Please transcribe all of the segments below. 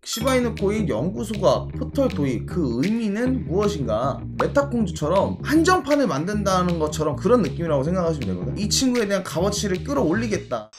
시바이누 코인 연구소가 포털 도입, 그 의미는 무엇인가? 메타공주처럼 한정판을 만든다는 것처럼 그런 느낌이라고 생각하시면 되거든. 이 친구에 대한 값어치를 끌어올리겠다.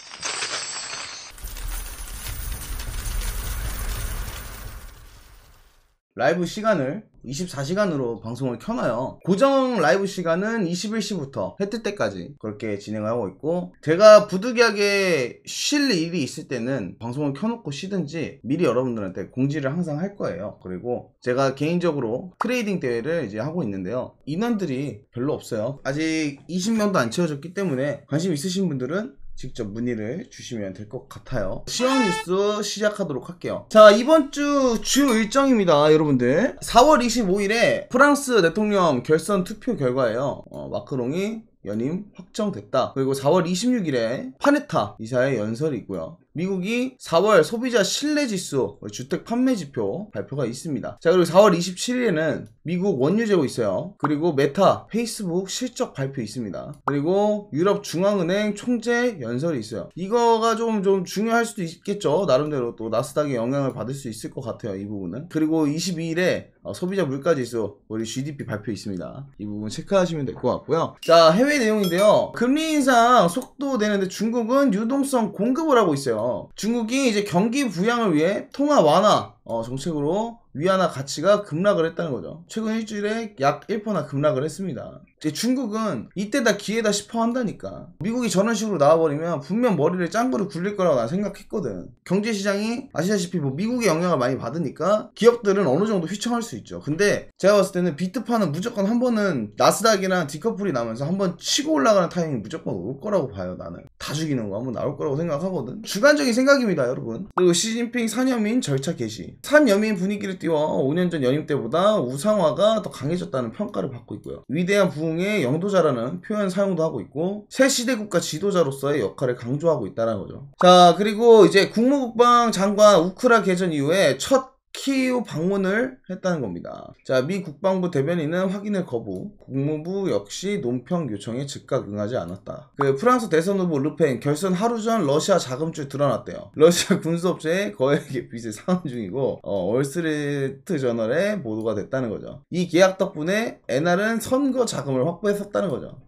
라이브 시간을 24시간으로 방송을 켜놔요. 고정 라이브 시간은 21시부터 해 뜰 때까지 그렇게 진행을 하고 있고, 제가 부득이하게 쉴 일이 있을 때는 방송을 켜놓고 쉬든지 미리 여러분들한테 공지를 항상 할 거예요. 그리고 제가 개인적으로 트레이딩 대회를 이제 하고 있는데요, 인원들이 별로 없어요. 아직 20명도 안 채워졌기 때문에 관심 있으신 분들은 직접 문의를 주시면 될 것 같아요. 시황 뉴스 시작하도록 할게요. 자, 이번 주 주요 일정입니다, 여러분들. 4월 25일에 프랑스 대통령 결선 투표 결과예요. 마크롱이 연임 확정됐다. 그리고 4월 26일에 파네타 이사의 연설이 있고요. 미국이 4월 소비자 신뢰지수, 주택 판매 지표 발표가 있습니다. 자, 그리고 4월 27일에는 미국 원유 재고 있어요. 그리고 메타, 페이스북 실적 발표 있습니다. 그리고 유럽 중앙은행 총재 연설이 있어요. 이거가 좀 중요할 수도 있겠죠. 나름대로 또 나스닥에 영향을 받을 수 있을 것 같아요, 이 부분은. 그리고 22일에 소비자 물가지수, 우리 GDP 발표 있습니다. 이 부분 체크하시면 될 것 같고요. 자, 해외 내용인데요. 금리 인상 속도되는데 중국은 유동성 공급을 하고 있어요. 중국이 이제 경기 부양을 위해 통화 완화 정책으로 위안화 가치가 급락을 했다는 거죠. 최근 일주일에 약 1%나 급락을 했습니다. 이제 중국은 이때다 기회다 싶어 한다니까. 미국이 저런 식으로 나와버리면 분명 머리를 짱구를 굴릴 거라고 난 생각했거든. 경제시장이 아시다시피 뭐 미국의 영향을 많이 받으니까 기업들은 어느 정도 휘청할 수 있죠. 근데 제가 봤을 때는 비트파는 무조건 한 번은 나스닥이랑 디커플이 나면서 한번 치고 올라가는 타이밍이 무조건 올 거라고 봐요. 나는 다 죽이는 거 한번 나올 거라고 생각하거든. 주관적인 생각입니다, 여러분. 그리고 시진핑 4년민 절차 개시, 3연민 분위기를 띄워 5년 전 연임 때보다 우상화가 더 강해졌다는 평가를 받고 있고요. 위대한 부흥의 영도자라는 표현 사용도 하고 있고, 새 시대 국가 지도자로서의 역할을 강조하고 있다는 거죠. 자, 그리고 이제 국무국방 장관 우크라 개전 이후에 첫 키이우 방문을 했다는 겁니다. 자, 미 국방부 대변인은 확인을 거부, 국무부 역시 논평 요청에 즉각 응하지 않았다. 프랑스 대선 후보 르펜 결선 하루 전 러시아 자금줄 드러났대요. 러시아 군수업체에 거액의 빚을 상환 중이고, 월스트리트 저널에 보도가 됐다는 거죠. 이 계약 덕분에 에날은 선거 자금을 확보했었다는 거죠.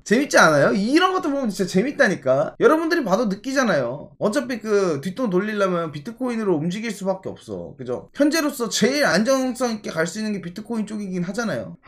재밌지 않아요? 이런 것도 보면 진짜 재밌다니까. 여러분들이 봐도 느끼잖아요. 어차피 뒷돈 돌리려면 비트코인으로 움직일 수밖에 없어. 그죠? 현재로서 제일 안정성 있게 갈 수 있는 게 비트코인 쪽이긴 하잖아요.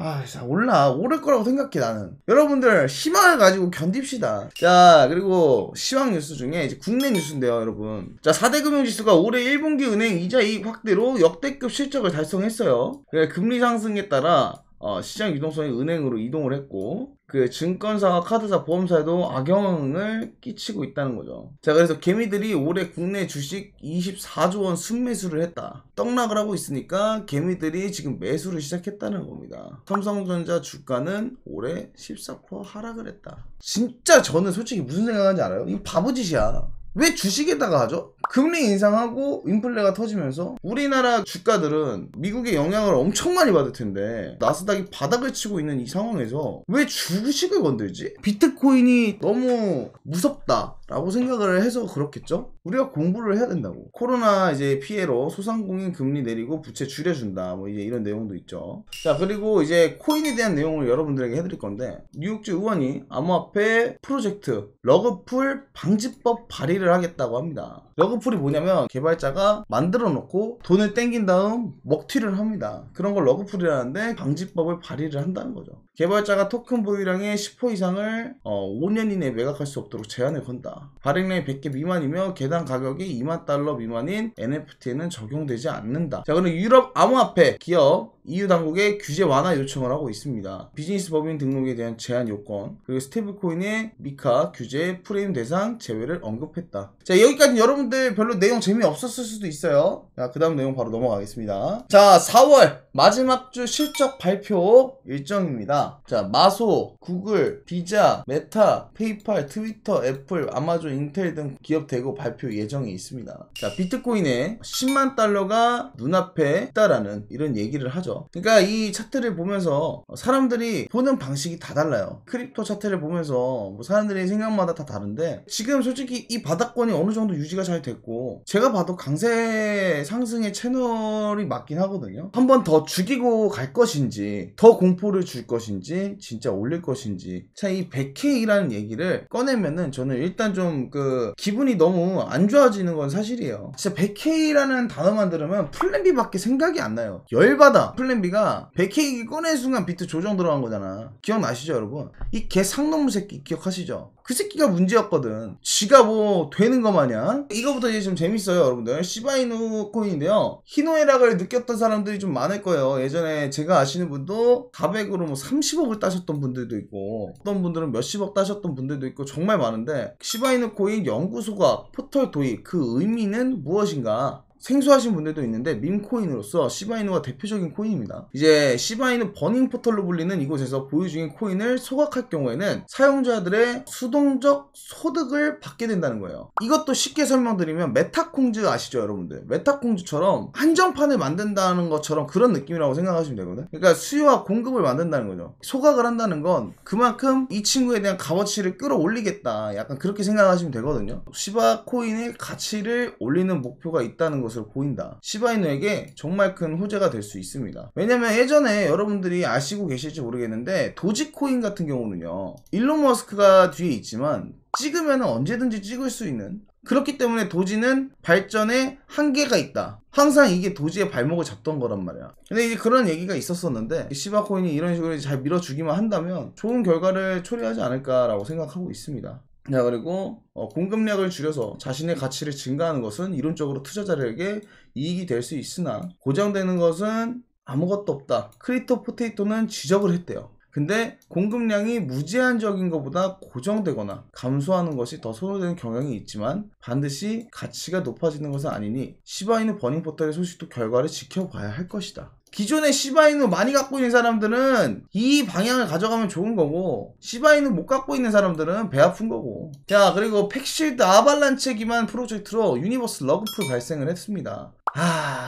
오를 거라고 생각해, 나는. 여러분들 희망을 가지고 견딥시다. 자, 그리고 시황 뉴스 중에 이제 국내 뉴스인데요, 여러분. 자, 4대 금융지수가 올해 1분기 은행 이자 이익 확대로 역대급 실적을 달성했어요. 금리 상승에 따라 시장 유동성이 은행으로 이동을 했고, 증권사와 카드사, 보험사에도 악영향을 끼치고 있다는 거죠. 자, 그래서 개미들이 올해 국내 주식 24조 원 순매수를 했다. 떡락을 하고 있으니까 개미들이 지금 매수를 시작했다는 겁니다. 삼성전자 주가는 올해 14% 하락을 했다. 진짜 저는 솔직히 무슨 생각하는지 알아요? 이거 바보짓이야. 왜 주식에다가 하죠? 금리 인상하고 인플레가 터지면서 우리나라 주가들은 미국의 영향을 엄청 많이 받을 텐데 나스닥이 바닥을 치고 있는 이 상황에서 왜 주식을 건들지? 비트코인이 너무 무섭다 라고 생각을 해서 그렇겠죠? 우리가 공부를 해야 된다고. 코로나 이제 피해로 소상공인 금리 내리고 부채 줄여준다, 뭐 이제 이런 내용도 있죠. 자, 그리고 이제 코인에 대한 내용을 여러분들에게 해드릴 건데, 뉴욕주 의원이 암호화폐 프로젝트 러그풀 방지법 발의를 하겠다고 합니다. 러그풀이 뭐냐면 개발자가 만들어 놓고 돈을 땡긴 다음 먹튀를 합니다. 그런 걸 러그풀이라는데 방지법을 발의를 한다는 거죠. 개발자가 토큰 보유량의 10% 이상을 5년 이내에 매각할 수 없도록 제한을 건다. 발행량이 100개 미만이며 개당 가격이 $20,000 미만인 NFT에는 적용되지 않는다. 자, 그럼 유럽 암호화폐 기업 EU 당국에 규제 완화 요청을 하고 있습니다. 비즈니스 법인 등록에 대한 제한 요건, 그리고 스테이블코인의 미카 규제 프레임 대상 제외를 언급했다. 자, 여기까지 여러분들 별로 내용 재미없었을 수도 있어요. 자, 그 다음 내용 바로 넘어가겠습니다. 자, 4월 마지막 주 실적 발표 일정입니다. 자, 마소, 구글, 비자, 메타, 페이팔, 트위터, 애플, 아마존, 인텔 등 기업 대거 발표 예정이 있습니다. 자, 비트코인의 10만 달러가 눈앞에 있다라는 이런 얘기를 하죠. 그러니까 이 차트를 보면서 사람들이 보는 방식이 다 달라요. 크립토 차트를 보면서 뭐 사람들이 생각마다 다 다른데, 지금 솔직히 이 바닥권이 어느 정도 유지가 잘 됐고, 제가 봐도 강세 상승의 채널이 맞긴 하거든요. 한 번 더 죽이고 갈 것인지, 더 공포를 줄 것인지, 진짜 올릴 것인지. 자, 이 100K라는 얘기를 꺼내면은 저는 일단 좀 기분이 너무 안 좋아지는 건 사실이에요. 진짜 100K라는 단어만 들으면 플랜 B밖에 생각이 안 나요. 열받아. 플랜 B가 100K 꺼낸 순간 비트 조정 들어간 거잖아. 기억나시죠, 여러분? 이 개 상놈 새끼 기억하시죠? 그 새끼가 문제였거든. 지가 뭐 되는 거 마냥. 이거부터 이제 좀 재밌어요, 여러분들. 시바이누 코인인데요. 희노애락을 느꼈던 사람들이 좀 많을 거예요. 예전에 제가 아시는 분도 400으로 뭐 30억을 따셨던 분들도 있고, 어떤 분들은 몇십억 따셨던 분들도 있고, 정말 많은데, 시바이누 코인 연구소가 포털 도입, 그 의미는 무엇인가? 생소하신 분들도 있는데, 밈코인으로서 시바이누가 대표적인 코인입니다. 이제 시바이누 버닝 포털로 불리는 이곳에서 보유 중인 코인을 소각할 경우에는 사용자들의 수동적 소득을 받게 된다는 거예요. 이것도 쉽게 설명드리면 메타콩즈 아시죠, 여러분들? 메타콩즈처럼 한정판을 만든다는 것처럼 그런 느낌이라고 생각하시면 되거든. 그러니까 수요와 공급을 만든다는 거죠. 소각을 한다는 건 그만큼 이 친구에 대한 값어치를 끌어올리겠다, 약간 그렇게 생각하시면 되거든요. 시바 코인의 가치를 올리는 목표가 있다는 것을 보인다. 시바이누에게 정말 큰 호재가 될 수 있습니다. 왜냐면 예전에 여러분들이 아시고 계실지 모르겠는데, 도지코인 같은 경우는요, 일론 머스크가 뒤에 있지만 찍으면 언제든지 찍을 수 있는, 그렇기 때문에 도지는 발전에 한계가 있다. 항상 이게 도지의 발목을 잡던 거란 말이야. 근데 이제 그런 얘기가 있었었는데, 시바코인이 이런 식으로 잘 밀어주기만 한다면 좋은 결과를 초래하지 않을까라고 생각하고 있습니다. 자, 그리고 공급량을 줄여서 자신의 가치를 증가하는 것은 이론적으로 투자자들에게 이익이 될 수 있으나, 고정되는 것은 아무것도 없다. 크립토 포테이토는 지적을 했대요. 근데 공급량이 무제한적인 것보다 고정되거나 감소하는 것이 더 선호되는 경향이 있지만, 반드시 가치가 높아지는 것은 아니니 시바이누 버닝 포털의 소식도 결과를 지켜봐야 할 것이다. 기존에 시바이누 많이 갖고 있는 사람들은 이 방향을 가져가면 좋은 거고, 시바이누 못 갖고 있는 사람들은 배 아픈 거고. 자, 그리고 팩실드 아발란체 기반 프로젝트로 유니버스 러그풀 발생을 했습니다.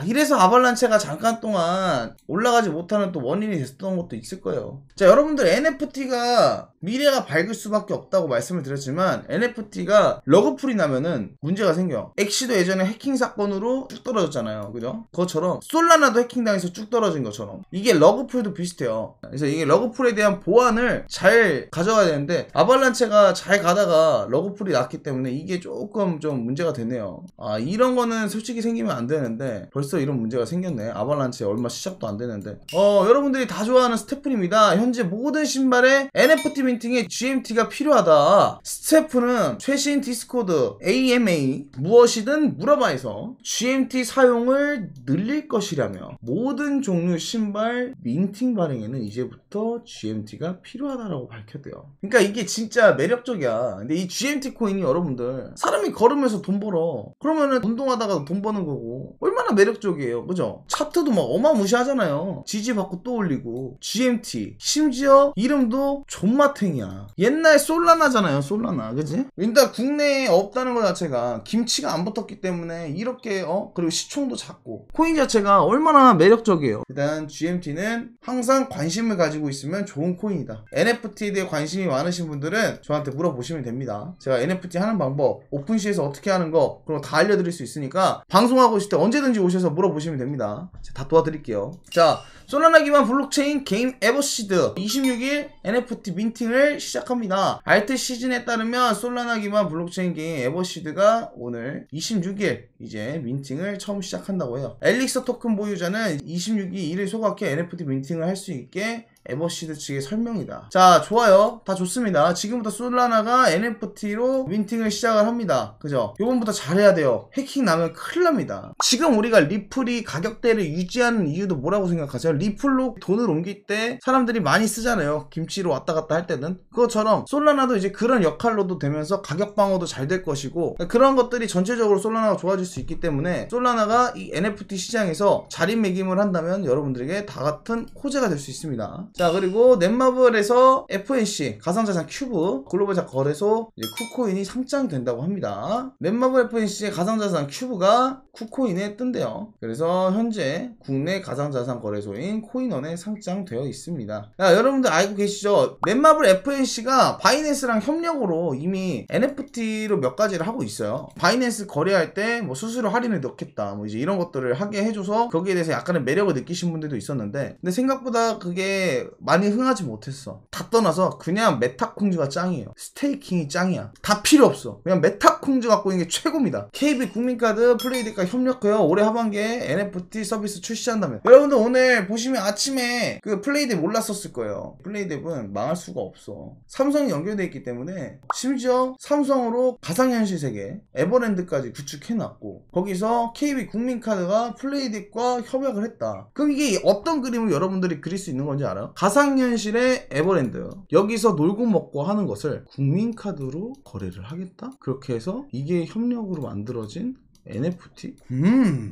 이래서 아발란체가 잠깐 동안 올라가지 못하는 또 원인이 됐던 것도 있을 거예요. 자, 여러분들 NFT가 미래가 밝을 수밖에 없다고 말씀을 드렸지만, NFT가 러그풀이 나면은 문제가 생겨. 엑시도 예전에 해킹 사건으로 쭉 떨어졌잖아요. 그죠? 그것처럼 솔라나도 해킹당해서 쭉 떨어진 것처럼 이게 러그풀도 비슷해요. 그래서 이게 러그풀에 대한 보안을 잘 가져가야 되는데, 아발란체가 잘 가다가 러그풀이 났기 때문에 이게 조금 좀 문제가 되네요. 이런 거는 솔직히 생기면 안 되는데 벌써 이런 문제가 생겼네. 아발란체 얼마 시작도 안 되는데. 여러분들이 다 좋아하는 스테프입니다. 현재 모든 신발에 NFT 민팅에 GMT가 필요하다. 스테프는 최신 디스코드 AMA 무엇이든 물어봐에서 GMT 사용을 늘릴 것이라며, 모든 종류 신발 민팅 발행에는 이제부터 GMT가 필요하다라고 밝혔대요. 그러니까 이게 진짜 매력적이야. 근데 이 GMT 코인이 여러분들, 사람이 걸으면서 돈 벌어. 그러면은 운동하다가 돈 버는 거고, 얼마나 매력적이에요. 그죠? 차트도 막 어마무시하잖아요. 지지받고 또 올리고. GMT 심지어 이름도 존맛탱이야. 옛날 솔라나잖아요, 솔라나. 그지? 일단 국내에 없다는 것 자체가, 김치가 안 붙었기 때문에 이렇게 그리고 시총도 작고, 코인 자체가 얼마나 매력적이에요. 일단 GMT는 항상 관심을 가지고 있으면 좋은 코인이다. NFT에 대해 관심이 많으신 분들은 저한테 물어보시면 됩니다. 제가 NFT 하는 방법, 오픈시에서 어떻게 하는 거, 그런 거 다 알려드릴 수 있으니까, 방송하고 있을 때 언제든지 오셔서 물어보시면 됩니다. 다 도와드릴게요. 자, 솔라나 기반 블록체인 게임 에버시드 26일 NFT 민팅을 시작합니다. 알트 시즌에 따르면 솔라나 기반 블록체인 게임 에버시드가 오늘 26일 이제 민팅을 처음 시작한다고 해요. 엘릭서 토큰 보유자는 26일 이를 소각해 NFT 민팅을 할 수 있게 에버시드 측의 설명이다. 자, 좋아요. 다 좋습니다. 지금부터 솔라나가 NFT로 민팅을 시작을 합니다. 그죠? 요번부터 잘해야 돼요. 해킹 나면 큰일 납니다. 지금 우리가 리플이 가격대를 유지하는 이유도 뭐라고 생각하세요? 리플로 돈을 옮길 때 사람들이 많이 쓰잖아요. 김치로 왔다 갔다 할 때는. 그것처럼 솔라나도 이제 그런 역할로도 되면서 가격 방어도 잘 될 것이고, 그런 것들이 전체적으로 솔라나가 좋아질 수 있기 때문에, 솔라나가 이 NFT 시장에서 자리매김을 한다면 여러분들에게 다 같은 호재가 될 수 있습니다. 자, 그리고 넷마블에서 FNC 가상자산 큐브 글로벌 거래소 이제 쿠코인이 상장이 된다고 합니다. 넷마블 FNC의 가상자산 큐브가 쿠코인에 뜬대요. 그래서 현재 국내 가상자산 거래소인 코인원에 상장되어 있습니다. 야, 여러분들 알고 계시죠? 넷마블 FNC가 바이낸스랑 협력으로 이미 NFT로 몇 가지를 하고 있어요. 바이낸스 거래할 때 뭐 수수료 할인을 넣겠다, 뭐 이제 이런 것들을 하게 해줘서 거기에 대해서 약간의 매력을 느끼신 분들도 있었는데, 근데 생각보다 그게 많이 흥하지 못했어. 다 떠나서 그냥 메타콩즈가 짱이에요. 스테이킹이 짱이야. 다 필요 없어. 그냥 메타콩즈 갖고 있는 게 최고입니다. KB 국민카드 플레이드가 협력해요. 올해 하반기에 NFT 서비스 출시한다면, 여러분들 오늘 보시면 아침에 그 플레이드 몰랐었을 거예요. 플레이드는 망할 수가 없어. 삼성이 연결되어 있기 때문에, 심지어 삼성으로 가상현실 세계 에버랜드까지 구축해놨고, 거기서 KB 국민카드가 플레이드과 협약을 했다. 그럼 이게 어떤 그림을 여러분들이 그릴 수 있는 건지 알아요? 가상현실의 에버랜드, 여기서 놀고 먹고 하는 것을 국민카드로 거래를 하겠다? 그렇게 해서 이게 협력으로 만들어진 NFT?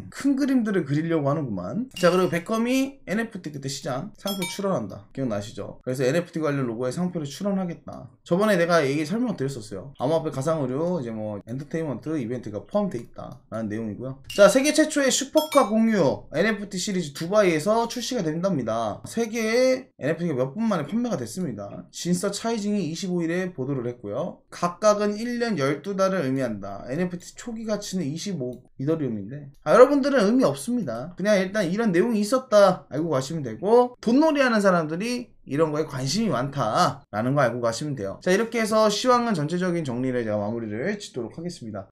큰 그림들을 그리려고 하는구만. 자, 그리고 베컴이 NFT 그때 시장 상표 출원한다. 기억나시죠? 그래서 NFT 관련 로고에 상표를 출원하겠다. 저번에 내가 얘기 설명드렸었어요. 암호화폐 가상의료 이제 뭐 엔터테인먼트 이벤트가 포함되어 있다 라는 내용이고요. 자, 세계 최초의 슈퍼카 공유 NFT 시리즈 두바이에서 출시가 된답니다. 세계에 NFT가 몇 분 만에 판매가 됐습니다. 진서 차이징이 25일에 보도를 했고요. 각각은 1년 12달을 의미한다. NFT 초기 가치는 25 이더리움인데, 여러분들은 의미 없습니다. 그냥 일단 이런 내용이 있었다 알고 가시면 되고, 돈놀이 하는 사람들이 이런 거에 관심이 많다라는 거 알고 가시면 돼요. 자, 이렇게 해서 시황은 전체적인 정리를 제가 마무리를 짓도록 하겠습니다.